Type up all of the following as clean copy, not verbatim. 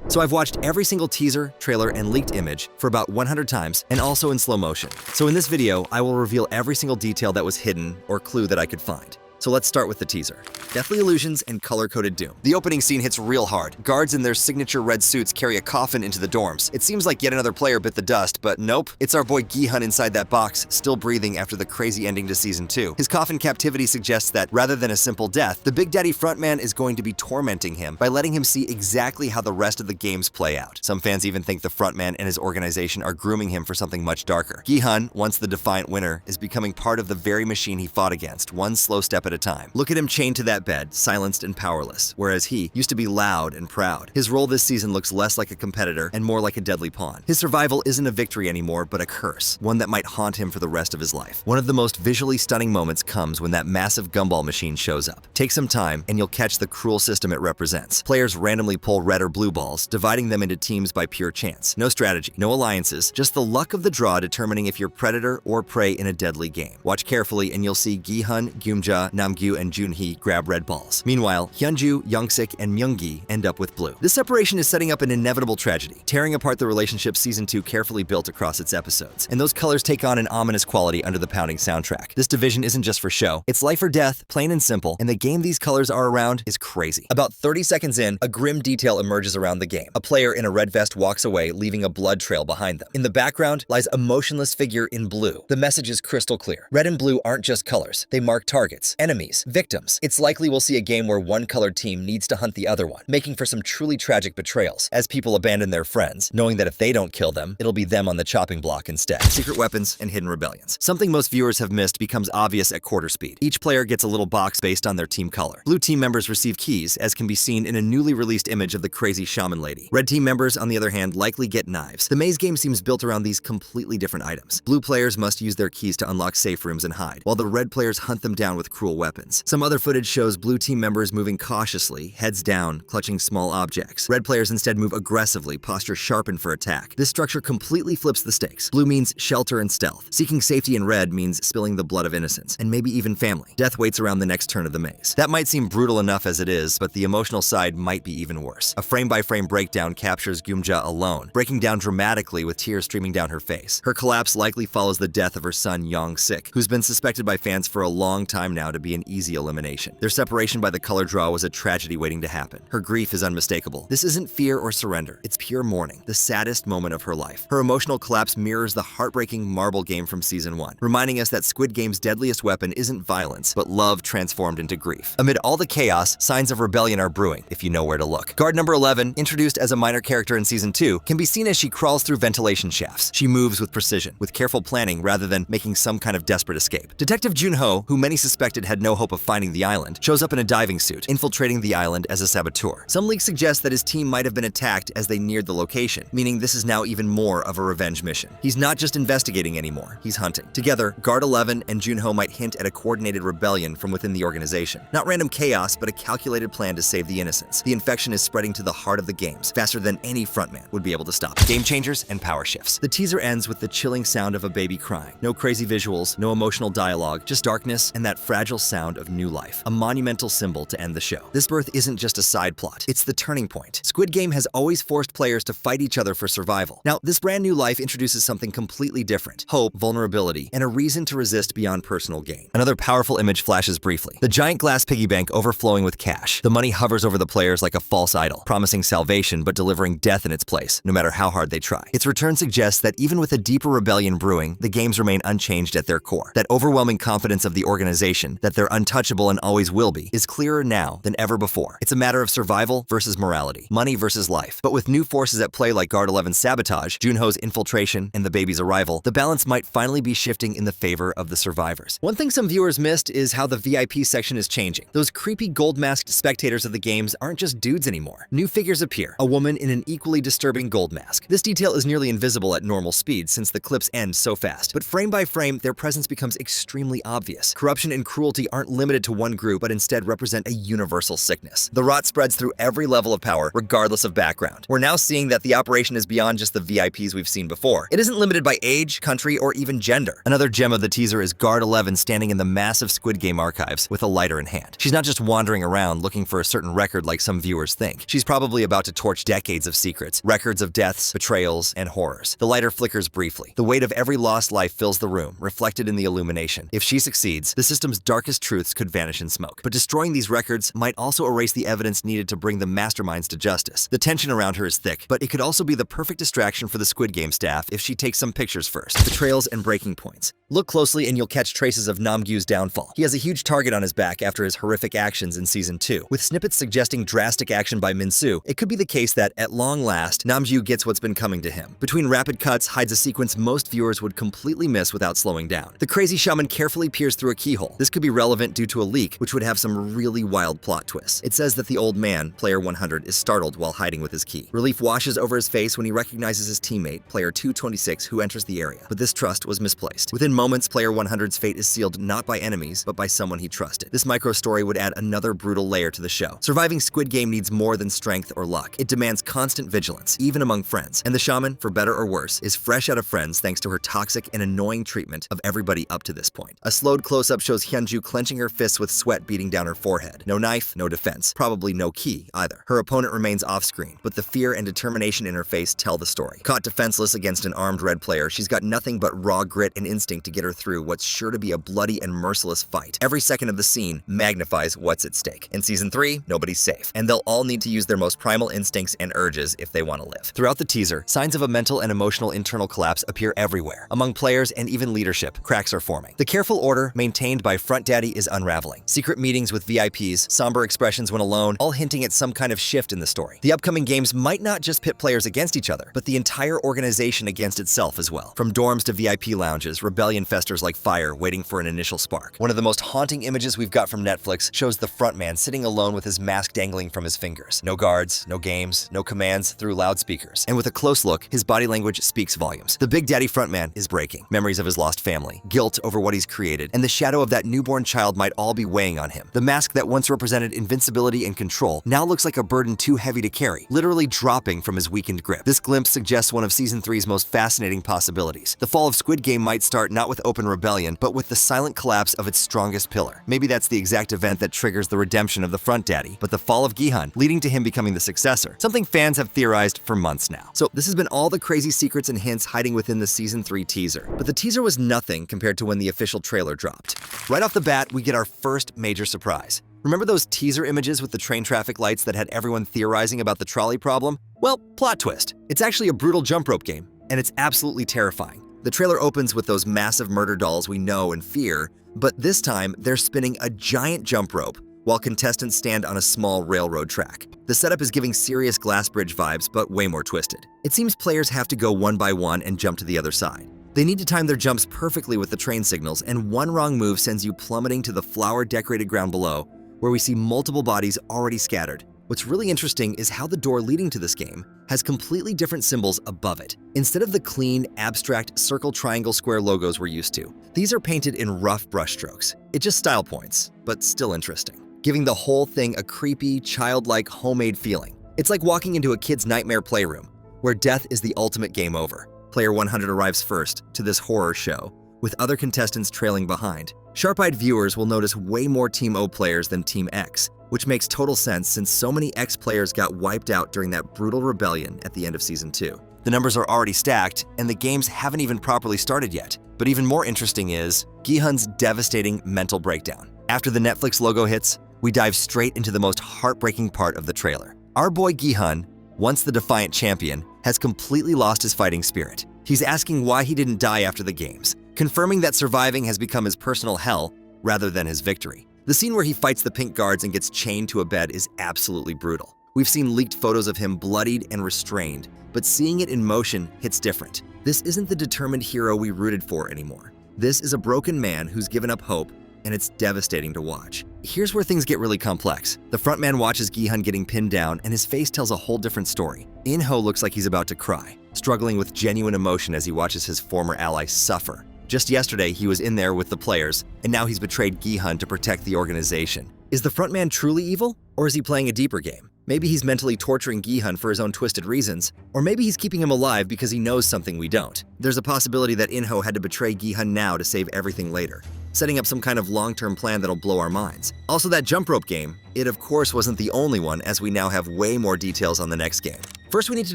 So I've watched every single teaser, trailer, and leaked image for about 100 times, and also in slow motion. So in this video, I will reveal every single detail that was hidden or clue that I could find. So let's start with the teaser. Deathly illusions and color-coded doom. The opening scene hits real hard. Guards in their signature red suits carry a coffin into the dorms. It seems like yet another player bit the dust, but nope. It's our boy Gi-hun inside that box, still breathing after the crazy ending to Season 2. His coffin captivity suggests that, rather than a simple death, the Big Daddy frontman is going to be tormenting him by letting him see exactly how the rest of the games play out. Some fans even think the frontman and his organization are grooming him for something much darker. Gi-hun, once the defiant winner, is becoming part of the very machine he fought against, one slow step at a time. Look at him chained to that bed, silenced and powerless, whereas he used to be loud and proud. His role this season looks less like a competitor and more like a deadly pawn. His survival isn't a victory anymore, but a curse, one that might haunt him for the rest of his life. One of the most visually stunning moments comes when that massive gumball machine shows up. Take some time, and you'll catch the cruel system it represents. Players randomly pull red or blue balls, dividing them into teams by pure chance. No strategy, no alliances, just the luck of the draw determining if you're predator or prey in a deadly game. Watch carefully, and you'll see Gi-hun, Gyumja, Namgyu, and Junhee grab red balls. Meanwhile, Hyunju, Youngsik, and Myunggi end up with blue. This separation is setting up an inevitable tragedy, tearing apart the relationship Season 2 carefully built across its episodes. And those colors take on an ominous quality under the pounding soundtrack. This division isn't just for show. It's life or death, plain and simple, and the game these colors are around is crazy. About 30 seconds in, a grim detail emerges around the game. A player in a red vest walks away, leaving a blood trail behind them. In the background lies a motionless figure in blue. The message is crystal clear. Red and blue aren't just colors. They mark targets, enemies, victims. It's likely we'll see a game where one colored team needs to hunt the other one, making for some truly tragic betrayals, as people abandon their friends, knowing that if they don't kill them, it'll be them on the chopping block instead. Secret weapons and hidden rebellions. Something most viewers have missed becomes obvious at quarter speed. Each player gets a little box based on their team color. Blue team members receive keys, as can be seen in a newly released image of the crazy shaman lady. Red team members, on the other hand, likely get knives. The maze game seems built around these completely different items. Blue players must use their keys to unlock safe rooms and hide, while the red players hunt them down with cruel weapons. Some other footage shows blue team members moving cautiously, heads down, clutching small objects. Red players instead move aggressively, posture sharpened for attack. This structure completely flips the stakes. Blue means shelter and stealth. Seeking safety in red means spilling the blood of innocents, and maybe even family. Death waits around the next turn of the maze. That might seem brutal enough as it is, but the emotional side might be even worse. A frame-by-frame breakdown captures Gyumja alone, breaking down dramatically with tears streaming down her face. Her collapse likely follows the death of her son Youngsik, who's been suspected by fans for a long time now to be an easy elimination. Their separation by the color draw was a tragedy waiting to happen. Her grief is unmistakable. This isn't fear or surrender. It's pure mourning, the saddest moment of her life. Her emotional collapse mirrors the heartbreaking marble game from Season 1, reminding us that Squid Game's deadliest weapon isn't violence, but love transformed into grief. Amid all the chaos, signs of rebellion are brewing, if you know where to look. Guard number 11, introduced as a minor character in Season 2, can be seen as she crawls through ventilation shafts. She moves with precision, with careful planning rather than making some kind of desperate escape. Detective Junho, who many suspected had no hope of finding the island, shows up in a diving suit, infiltrating the island as a saboteur. Some leaks suggest that his team might have been attacked as they neared the location, meaning this is now even more of a revenge mission. He's not just investigating anymore, he's hunting. Together, Guard 11 and Junho might hint at a coordinated rebellion from within the organization. Not random chaos, but a calculated plan to save the innocents. The infection is spreading to the heart of the games, faster than any frontman would be able to stop. Game changers and power shifts. The teaser ends with the chilling sound of a baby crying. No crazy visuals, no emotional dialogue, just darkness and that fragile sound of new life. A monumental symbol to end the show. This birth isn't just a side plot, it's the turning point. Squid Game has always forced players to fight each other for survival. Now, this brand new life introduces something completely different. Hope, vulnerability, and a reason to resist beyond personal gain. Another powerful image flashes briefly. The giant glass piggy bank overflowing with cash. The money hovers over the players like a false idol, promising salvation but delivering death in its place, no matter how hard they try. Its return suggests that even with a deeper rebellion brewing, the games remain unchanged at their core. That overwhelming confidence of the organization, that they're untouchable and always will be, is clearer now than ever before. It's a matter of survival versus morality, money versus life. But with new forces at play like Guard 11's sabotage, Junho's infiltration, and the baby's arrival, the balance might finally be shifting in the favor of the survivors. One thing some viewers missed is how the VIP section is changing. Those creepy gold-masked spectators of the games aren't just dudes anymore. New figures appear, a woman in an equally disturbing gold mask. This detail is nearly invisible at normal speed since the clips end so fast, but frame by frame, their presence becomes extremely obvious. Corruption and cruelty cruelty aren't limited to one group, but instead represent a universal sickness. The rot spreads through every level of power, regardless of background. We're now seeing that the operation is beyond just the VIPs we've seen before. It isn't limited by age, country, or even gender. Another gem of the teaser is Guard 11 standing in the massive Squid Game archives with a lighter in hand. She's not just wandering around looking for a certain record like some viewers think. She's probably about to torch decades of secrets, records of deaths, betrayals, and horrors. The lighter flickers briefly. The weight of every lost life fills the room, reflected in the illumination. If she succeeds, the system's darkest truths could vanish in smoke. But destroying these records might also erase the evidence needed to bring the masterminds to justice. The tension around her is thick, but it could also be the perfect distraction for the Squid Game staff if she takes some pictures first. Betrayals and breaking points. Look closely and you'll catch traces of Namgyu's downfall. He has a huge target on his back after his horrific actions in Season 2. With snippets suggesting drastic action by Min-soo, it could be the case that, at long last, Namgyu gets what's been coming to him. Between rapid cuts hides a sequence most viewers would completely miss without slowing down. The crazy shaman carefully peers through a keyhole. This could be relevant due to a leak, which would have some really wild plot twists. It says that the old man, Player 100, is startled while hiding with his key. Relief washes over his face when he recognizes his teammate, Player 226, who enters the area. But this trust was misplaced. Within moments, Player 100's fate is sealed not by enemies, but by someone he trusted. This micro-story would add another brutal layer to the show. Surviving Squid Game needs more than strength or luck. It demands constant vigilance, even among friends. And the shaman, for better or worse, is fresh out of friends thanks to her toxic and annoying treatment of everybody up to this point. A slowed close-up shows Hyunju clenching her fists with sweat beating down her forehead. No knife, no defense. Probably no key, either. Her opponent remains off-screen, but the fear and determination in her face tell the story. Caught defenseless against an armed red player, she's got nothing but raw grit and instinct to get her through what's sure to be a bloody and merciless fight. Every second of the scene magnifies what's at stake. In Season 3, nobody's safe, and they'll all need to use their most primal instincts and urges if they want to live. Throughout the teaser, signs of a mental and emotional internal collapse appear everywhere. Among players and even leadership, cracks are forming. The careful order maintained by Front Daddy is unraveling. Secret meetings with VIPs, somber expressions when alone, all hinting at some kind of shift in the story. The upcoming games might not just pit players against each other, but the entire organization against itself as well. From dorms to VIP lounges, rebellion festers like fire, waiting for an initial spark. One of the most haunting images we've got from Netflix shows the frontman sitting alone with his mask dangling from his fingers. No guards, no games, no commands through loudspeakers. And with a close look, his body language speaks volumes. The Big Daddy frontman is breaking. Memories of his lost family, guilt over what he's created, and the shadow of that newborn child might all be weighing on him. The mask that once represented invincibility and control now looks like a burden too heavy to carry, literally dropping from his weakened grip. This glimpse suggests one of Season 3's most fascinating possibilities. The fall of Squid Game might start not with open rebellion, but with the silent collapse of its strongest pillar. Maybe that's the exact event that triggers the redemption of the Front Daddy, but the fall of Gi-hun, leading to him becoming the successor. Something fans have theorized for months now. So this has been all the crazy secrets and hints hiding within the Season 3 teaser. But the teaser was nothing compared to when the official trailer dropped. Right off the bat, we get our first major surprise. Remember those teaser images with the train traffic lights that had everyone theorizing about the trolley problem? Well, plot twist. It's actually a brutal jump rope game, and it's absolutely terrifying. The trailer opens with those massive murder dolls we know and fear, but this time they're spinning a giant jump rope while contestants stand on a small railroad track. The setup is giving serious glass bridge vibes, but way more twisted. It seems players have to go one by one and jump to the other side. They need to time their jumps perfectly with the train signals, and one wrong move sends you plummeting to the flower-decorated ground below, where we see multiple bodies already scattered. What's really interesting is how the door leading to this game has completely different symbols above it. Instead of the clean, abstract circle, triangle, square logos we're used to, these are painted in rough brushstrokes. It's just style points, but still interesting, giving the whole thing a creepy, childlike, homemade feeling. It's like walking into a kid's nightmare playroom, where death is the ultimate game over. Player 100 arrives first to this horror show, with other contestants trailing behind. Sharp-eyed viewers will notice way more Team O players than Team X, which makes total sense since so many X players got wiped out during that brutal rebellion at the end of Season 2. The numbers are already stacked, and the games haven't even properly started yet. But even more interesting is Gi-hun's devastating mental breakdown. After the Netflix logo hits, we dive straight into the most heartbreaking part of the trailer. Our boy Gi-hun, once the defiant champion, has completely lost his fighting spirit. He's asking why he didn't die after the games, confirming that surviving has become his personal hell rather than his victory. The scene where he fights the pink guards and gets chained to a bed is absolutely brutal. We've seen leaked photos of him bloodied and restrained, but seeing it in motion hits different. This isn't the determined hero we rooted for anymore. This is a broken man who's given up hope, and it's devastating to watch. Here's where things get really complex. The frontman watches Gi-hun getting pinned down, and his face tells a whole different story. In-ho looks like he's about to cry, struggling with genuine emotion as he watches his former ally suffer. Just yesterday, he was in there with the players, and now he's betrayed Gi-hun to protect the organization. Is the frontman truly evil, or is he playing a deeper game? Maybe he's mentally torturing Gi-hun for his own twisted reasons, or maybe he's keeping him alive because he knows something we don't. There's a possibility that In-ho had to betray Gi-hun now to save everything later, setting up some kind of long-term plan that'll blow our minds. Also, that jump rope game, it of course wasn't the only one, as we now have way more details on the next game. First, we need to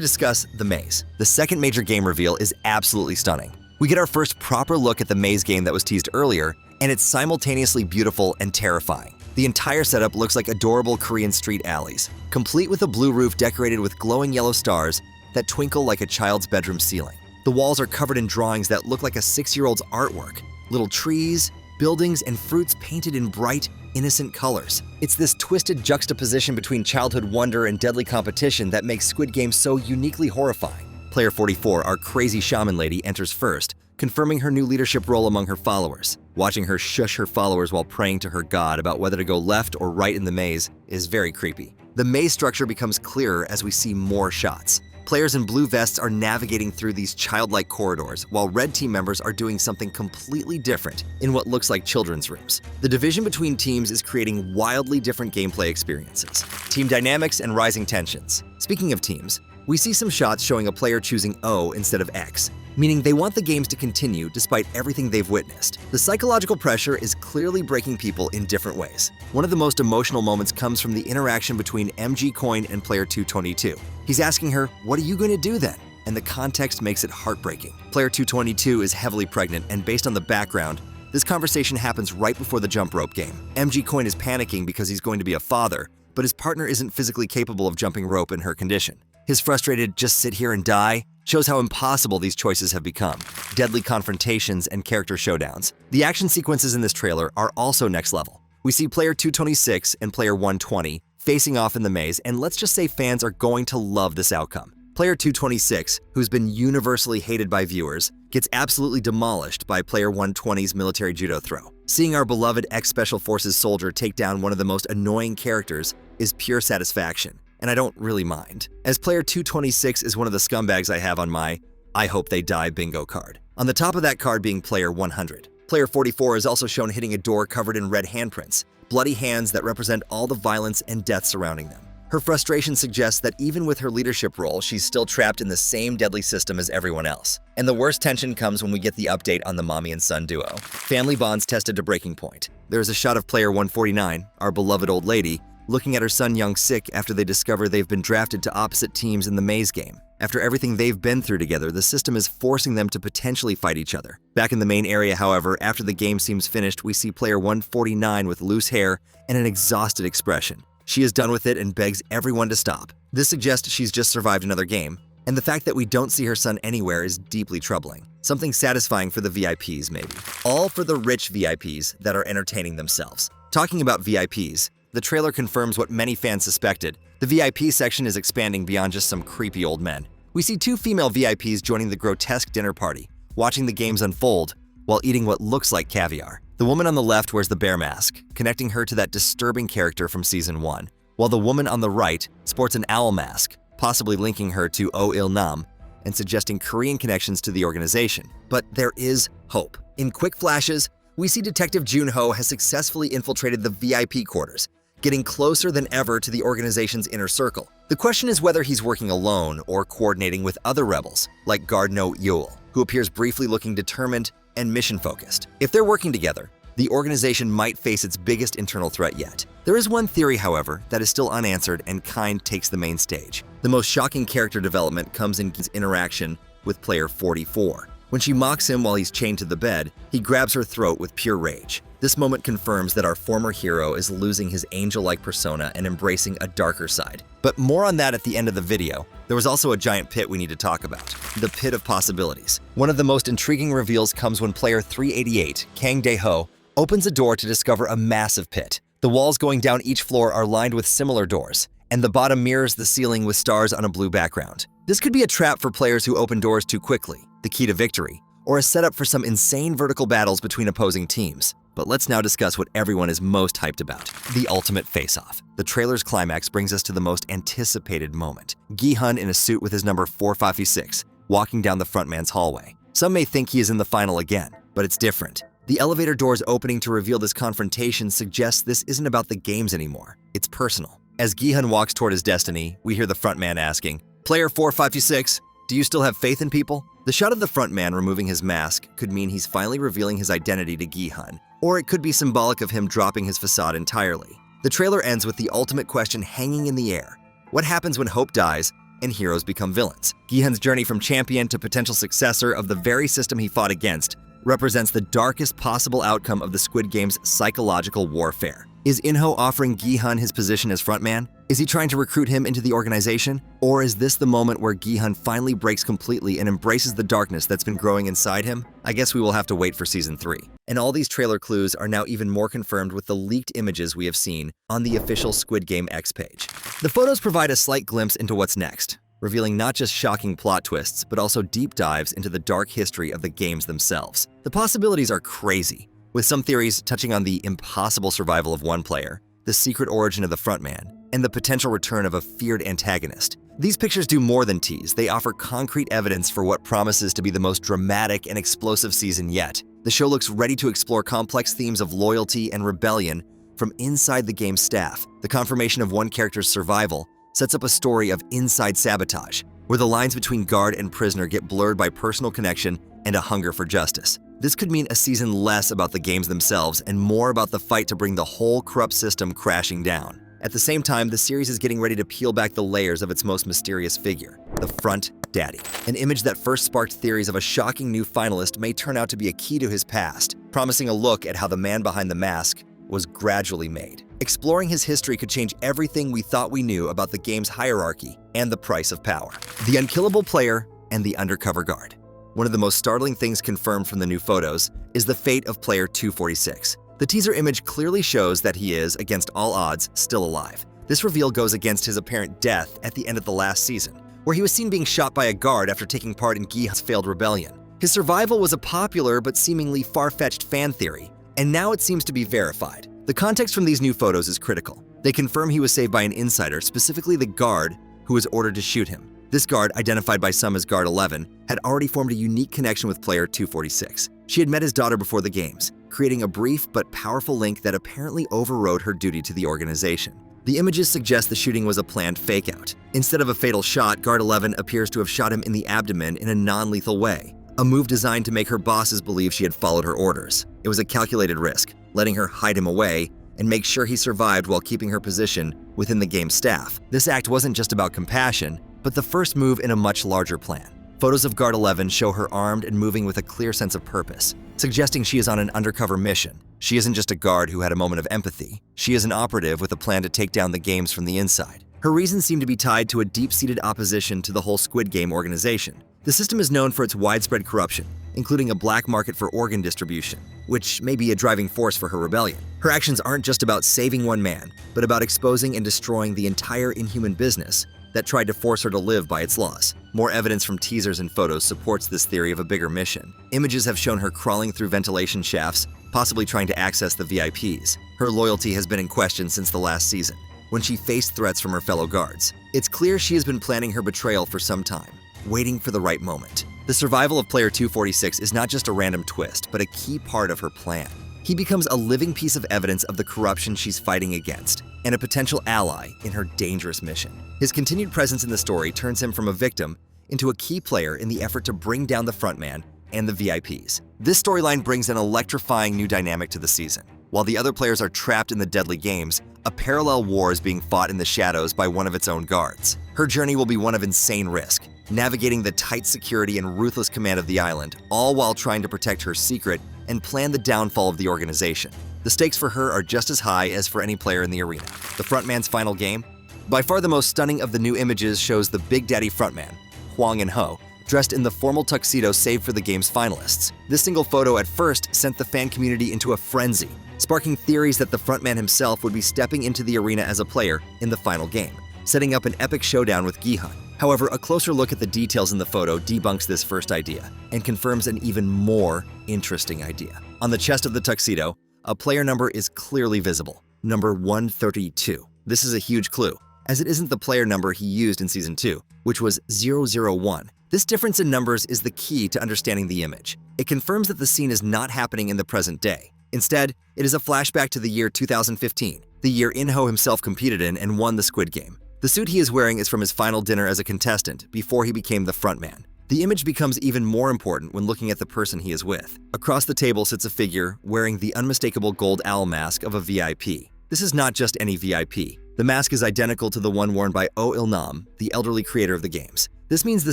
discuss the maze. The second major game reveal is absolutely stunning. We get our first proper look at the maze game that was teased earlier, and it's simultaneously beautiful and terrifying. The entire setup looks like adorable Korean street alleys, complete with a blue roof decorated with glowing yellow stars that twinkle like a child's bedroom ceiling. The walls are covered in drawings that look like a 6-year-old's artwork, little trees, buildings, and fruits painted in bright, innocent colors. It's this twisted juxtaposition between childhood wonder and deadly competition that makes Squid Game so uniquely horrifying. Player 44, our crazy shaman lady, enters first, confirming her new leadership role among her followers. Watching her shush her followers while praying to her god about whether to go left or right in the maze is very creepy. The maze structure becomes clearer as we see more shots. Players in blue vests are navigating through these childlike corridors, while red team members are doing something completely different in what looks like children's rooms. The division between teams is creating wildly different gameplay experiences, team dynamics, and rising tensions. Speaking of teams, we see some shots showing a player choosing O instead of X, meaning they want the games to continue despite everything they've witnessed. The psychological pressure is clearly breaking people in different ways. One of the most emotional moments comes from the interaction between MG Coin and player 222. He's asking her, "What are you going to do then?" And the context makes it heartbreaking. Player 222 is heavily pregnant, and based on the background, this conversation happens right before the jump rope game. MG Coin is panicking because he's going to be a father, but his partner isn't physically capable of jumping rope in her condition. His frustrated "just sit here and die" shows how impossible these choices have become. Deadly confrontations and character showdowns. The action sequences in this trailer are also next level. We see player 226 and player 120 facing off in the maze, and let's just say fans are going to love this outcome. Player 226, who's been universally hated by viewers, gets absolutely demolished by player 120's military judo throw. Seeing our beloved ex-Special Forces soldier take down one of the most annoying characters is pure satisfaction, and I don't really mind, as player 226 is one of the scumbags I have on my "I hope they die" bingo card. On the top of that card being player 100. Player 44 is also shown hitting a door covered in red handprints, bloody hands that represent all the violence and death surrounding them. Her frustration suggests that even with her leadership role, she's still trapped in the same deadly system as everyone else. And the worst tension comes when we get the update on the mommy and son duo. Family bonds tested to breaking point. There's a shot of player 149, our beloved old lady, looking at her son Young-sik after they discover they've been drafted to opposite teams in the maze game. After everything they've been through together, the system is forcing them to potentially fight each other. Back in the main area, however, after the game seems finished, we see player 149 with loose hair and an exhausted expression. She is done with it and begs everyone to stop. This suggests she's just survived another game, and the fact that we don't see her son anywhere is deeply troubling. Something satisfying for the VIPs, maybe. All for the rich VIPs that are entertaining themselves. Talking about VIPs, the trailer confirms what many fans suspected. The VIP section is expanding beyond just some creepy old men. We see two female VIPs joining the grotesque dinner party, watching the games unfold while eating what looks like caviar. The woman on the left wears the bear mask, connecting her to that disturbing character from Season 1, while the woman on the right sports an owl mask, possibly linking her to Oh Il-nam and suggesting Korean connections to the organization. But there is hope. In quick flashes, we see Detective Jun-ho has successfully infiltrated the VIP quarters, getting closer than ever to the organization's inner circle. The question is whether he's working alone or coordinating with other rebels, like Guard No Yul, who appears briefly looking determined and mission-focused. If they're working together, the organization might face its biggest internal threat yet. There is one theory, however, that is still unanswered, and Kind takes the main stage. The most shocking character development comes in his interaction with player 44. When she mocks him while he's chained to the bed, he grabs her throat with pure rage. This moment confirms that our former hero is losing his angel-like persona and embracing a darker side. But more on that at the end of the video. There was also a giant pit we need to talk about. The pit of possibilities. One of the most intriguing reveals comes when player 388, Kang Dae-ho, opens a door to discover a massive pit. The walls going down each floor are lined with similar doors, and the bottom mirrors the ceiling with stars on a blue background. This could be a trap for players who open doors too quickly, the key to victory, or a setup for some insane vertical battles between opposing teams. But let's now discuss what everyone is most hyped about, the ultimate face-off. The trailer's climax brings us to the most anticipated moment. Gi-hun in a suit with his number 456, walking down the frontman's hallway. Some may think he is in the final again, But it's different. The elevator doors opening to reveal this confrontation suggests this isn't about the games anymore. It's personal. As Gi-hun walks toward his destiny, we hear the frontman asking, "Player 456, do you still have faith in people?" The shot of the frontman removing his mask could mean he's finally revealing his identity to Gi-hun, or it could be symbolic of him dropping his facade entirely. The trailer ends with the ultimate question hanging in the air. What happens when hope dies and heroes become villains? Gi-hun's journey from champion to potential successor of the very system he fought against represents the darkest possible outcome of the Squid Game's psychological warfare. Is In-ho offering Gi-hun his position as frontman? Is he trying to recruit him into the organization? Or is this the moment where Gi-hun finally breaks completely and embraces the darkness that's been growing inside him? I guess we will have to wait for Season 3. And all these trailer clues are now even more confirmed with the leaked images we have seen on the official Squid Game X page. The photos provide a slight glimpse into what's next, revealing not just shocking plot twists, but also deep dives into the dark history of the games themselves. The possibilities are crazy, with some theories touching on the impossible survival of one player, the secret origin of the frontman, and the potential return of a feared antagonist. These pictures do more than tease. They offer concrete evidence for what promises to be the most dramatic and explosive season yet. The show looks ready to explore complex themes of loyalty and rebellion from inside the game's staff. The confirmation of one character's survival sets up a story of inside sabotage, where the lines between guard and prisoner get blurred by personal connection and a hunger for justice. This could mean a season less about the games themselves and more about the fight to bring the whole corrupt system crashing down. At the same time, the series is getting ready to peel back the layers of its most mysterious figure, the Front Daddy. An image that first sparked theories of a shocking new finalist may turn out to be a key to his past, promising a look at how the man behind the mask was gradually made. Exploring his history could change everything we thought we knew about the game's hierarchy and the price of power. The unkillable player and the undercover guard. One of the most startling things confirmed from the new photos is the fate of player 246. The teaser image clearly shows that he is, against all odds, still alive. This reveal goes against his apparent death at the end of the last season, where he was seen being shot by a guard after taking part in Gi-hun's failed rebellion. His survival was a popular but seemingly far-fetched fan theory, and now it seems to be verified. The context from these new photos is critical. They confirm he was saved by an insider, specifically the guard who was ordered to shoot him. This guard, identified by some as Guard 11, had already formed a unique connection with player 246. She had met his daughter before the games, creating a brief but powerful link that apparently overrode her duty to the organization. The images suggest the shooting was a planned fake-out. Instead of a fatal shot, Guard 11 appears to have shot him in the abdomen in a non-lethal way, a move designed to make her bosses believe she had followed her orders. It was a calculated risk, letting her hide him away and make sure he survived while keeping her position within the game's staff. This act wasn't just about compassion, but the first move in a much larger plan. Photos of Guard 11 show her armed and moving with a clear sense of purpose, suggesting she is on an undercover mission. She isn't just a guard who had a moment of empathy. She is an operative with a plan to take down the games from the inside. Her reasons seem to be tied to a deep-seated opposition to the whole Squid Game organization. The system is known for its widespread corruption, including a black market for organ distribution, which may be a driving force for her rebellion. Her actions aren't just about saving one man, but about exposing and destroying the entire inhuman business that tried to force her to live by its laws. More evidence from teasers and photos supports this theory of a bigger mission. Images have shown her crawling through ventilation shafts, possibly trying to access the VIPs. Her loyalty has been in question since the last season, when she faced threats from her fellow guards. It's clear she has been planning her betrayal for some time, waiting for the right moment. The survival of player 246 is not just a random twist, but a key part of her plan. He becomes a living piece of evidence of the corruption she's fighting against, and a potential ally in her dangerous mission. His continued presence in the story turns him from a victim into a key player in the effort to bring down the frontman and the VIPs. This storyline brings an electrifying new dynamic to the season. While the other players are trapped in the deadly games, a parallel war is being fought in the shadows by one of its own guards. Her journey will be one of insane risk, navigating the tight security and ruthless command of the island, all while trying to protect her secret and plan the downfall of the organization. The stakes for her are just as high as for any player in the arena. The frontman's final game? By far the most stunning of the new images shows the Big Daddy frontman, Hwang In-ho, dressed in the formal tuxedo saved for the game's finalists. This single photo at first sent the fan community into a frenzy, sparking theories that the frontman himself would be stepping into the arena as a player in the final game, setting up an epic showdown with Gi-hun. However, a closer look at the details in the photo debunks this first idea and confirms an even more interesting idea. On the chest of the tuxedo, a player number is clearly visible, number 132. This is a huge clue. as it isn't the player number he used in Season 2, which was 001. This difference in numbers is the key to understanding the image. It confirms that the scene is not happening in the present day. Instead, it is a flashback to the year 2015, the year In-ho himself competed in and won the Squid Game. The suit he is wearing is from his final dinner as a contestant before he became the frontman. The image becomes even more important when looking at the person he is with. Across the table sits a figure wearing the unmistakable gold owl mask of a VIP. This is not just any VIP. The mask is identical to the one worn by Oh Il-nam, the elderly creator of the games. This means the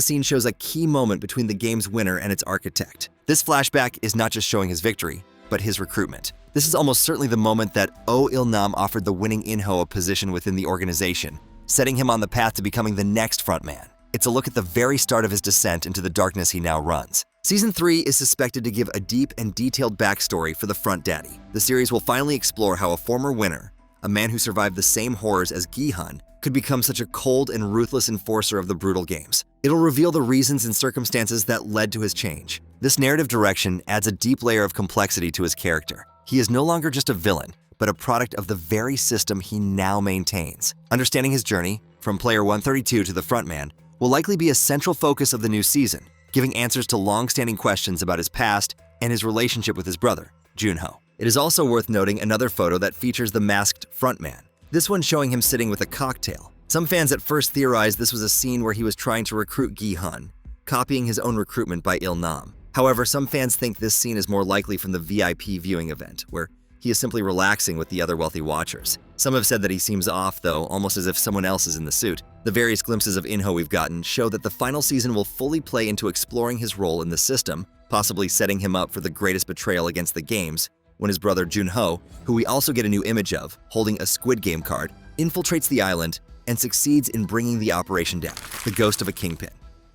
scene shows a key moment between the game's winner and its architect. This flashback is not just showing his victory, but his recruitment. This is almost certainly the moment that Oh Il-nam offered the winning In-ho a position within the organization, setting him on the path to becoming the next frontman. It's a look at the very start of his descent into the darkness he now runs. Season 3 is suspected to give a deep and detailed backstory for the front daddy. The series will finally explore how a former winner, a man who survived the same horrors as Gi-hun, could become such a cold and ruthless enforcer of the brutal games. It'll reveal the reasons and circumstances that led to his change. This narrative direction adds a deep layer of complexity to his character. He is no longer just a villain, but a product of the very system he now maintains. Understanding his journey, from player 132 to the frontman, will likely be a central focus of the new season, giving answers to long-standing questions about his past and his relationship with his brother, Junho. It is also worth noting another photo that features the masked frontman, this one showing him sitting with a cocktail. Some fans at first theorized this was a scene where he was trying to recruit Gi-hun, copying his own recruitment by Il-nam. However, some fans think this scene is more likely from the VIP viewing event, where he is simply relaxing with the other wealthy watchers. Some have said that he seems off, though, almost as if someone else is in the suit. The various glimpses of In-ho we've gotten show that the final season will fully play into exploring his role in the system, possibly setting him up for the greatest betrayal against the games, when his brother Junho, who we also get a new image of, holding a Squid Game card, infiltrates the island and succeeds in bringing the operation down, the ghost of a kingpin.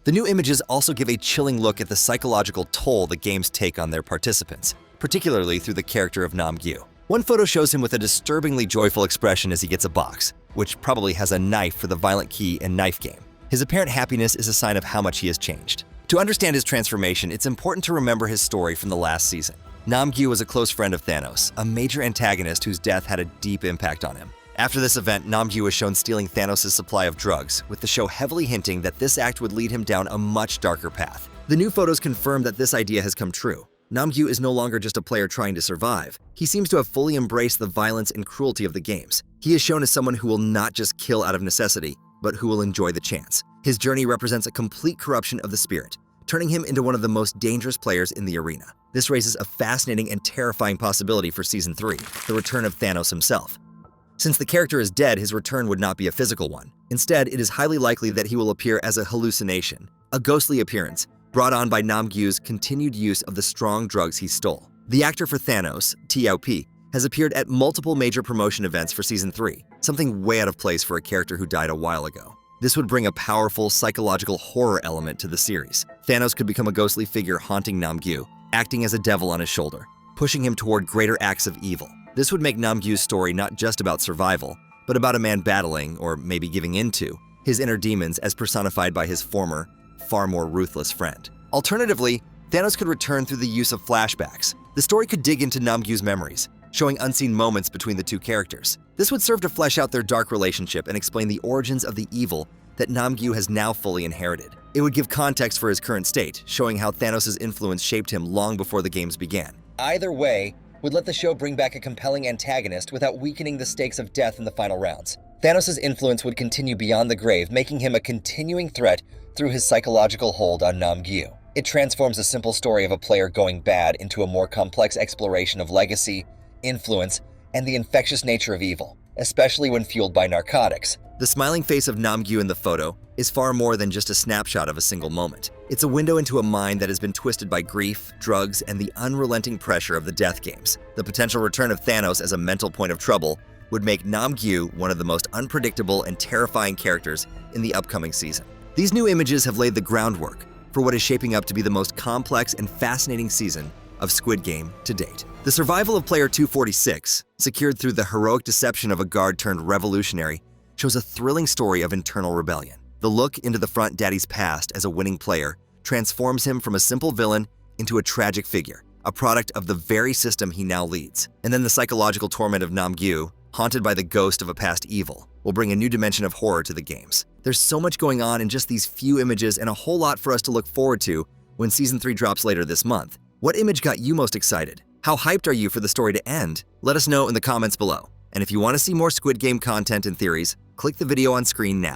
The new images also give a chilling look at the psychological toll the games take on their participants, particularly through the character of Nam-gyu. One photo shows him with a disturbingly joyful expression as he gets a box, which probably has a knife for the violent key and knife game. His apparent happiness is a sign of how much he has changed. To understand his transformation, it's important to remember his story from the last season. Nam-gyu was a close friend of Thanos, a major antagonist whose death had a deep impact on him. After this event, Nam-gyu was shown stealing Thanos' supply of drugs, with the show heavily hinting that this act would lead him down a much darker path. The new photos confirm that this idea has come true. Nam-gyu is no longer just a player trying to survive. He seems to have fully embraced the violence and cruelty of the games. He is shown as someone who will not just kill out of necessity, but who will enjoy the chance. His journey represents a complete corruption of the spirit, turning him into one of the most dangerous players in the arena. This raises a fascinating and terrifying possibility for Season 3, the return of Thanos himself. Since the character is dead, his return would not be a physical one. Instead, it is highly likely that he will appear as a hallucination, a ghostly appearance, brought on by Nam-gyu's continued use of the strong drugs he stole. The actor for Thanos, T.O.P., has appeared at multiple major promotion events for Season 3, something way out of place for a character who died a while ago. This would bring a powerful psychological horror element to the series. Thanos could become a ghostly figure haunting Nam-gyu, acting as a devil on his shoulder, pushing him toward greater acts of evil. This would make Nam-gyu's story not just about survival, but about a man battling, or maybe giving into, his inner demons as personified by his former, far more ruthless friend. Alternatively, Thanos could return through the use of flashbacks. The story could dig into Nam-gyu's memories, showing unseen moments between the two characters. This would serve to flesh out their dark relationship and explain the origins of the evil that Nam-gyu has now fully inherited. It would give context for his current state, showing how Thanos' influence shaped him long before the games began. Either way would let the show bring back a compelling antagonist without weakening the stakes of death in the final rounds. Thanos' influence would continue beyond the grave, making him a continuing threat through his psychological hold on Nam-gyu. It transforms a simple story of a player going bad into a more complex exploration of legacy, influence, and the infectious nature of evil, especially when fueled by narcotics. The smiling face of Nam-gyu in the photo is far more than just a snapshot of a single moment. It's a window into a mind that has been twisted by grief, drugs, and the unrelenting pressure of the death games. The potential return of Thanos as a mental point of trouble would make Nam-gyu one of the most unpredictable and terrifying characters in the upcoming season. These new images have laid the groundwork for what is shaping up to be the most complex and fascinating season of Squid Game to date. The survival of player 246, secured through the heroic deception of a guard turned revolutionary, shows a thrilling story of internal rebellion. The look into the front daddy's past as a winning player transforms him from a simple villain into a tragic figure, a product of the very system he now leads. And then the psychological torment of Nam-gyu, haunted by the ghost of a past evil, will bring a new dimension of horror to the games. There's so much going on in just these few images and a whole lot for us to look forward to when Season 3 drops later this month. What image got you most excited? How hyped are you for the story to end? Let us know in the comments below. And if you want to see more Squid Game content and theories, click the video on screen now.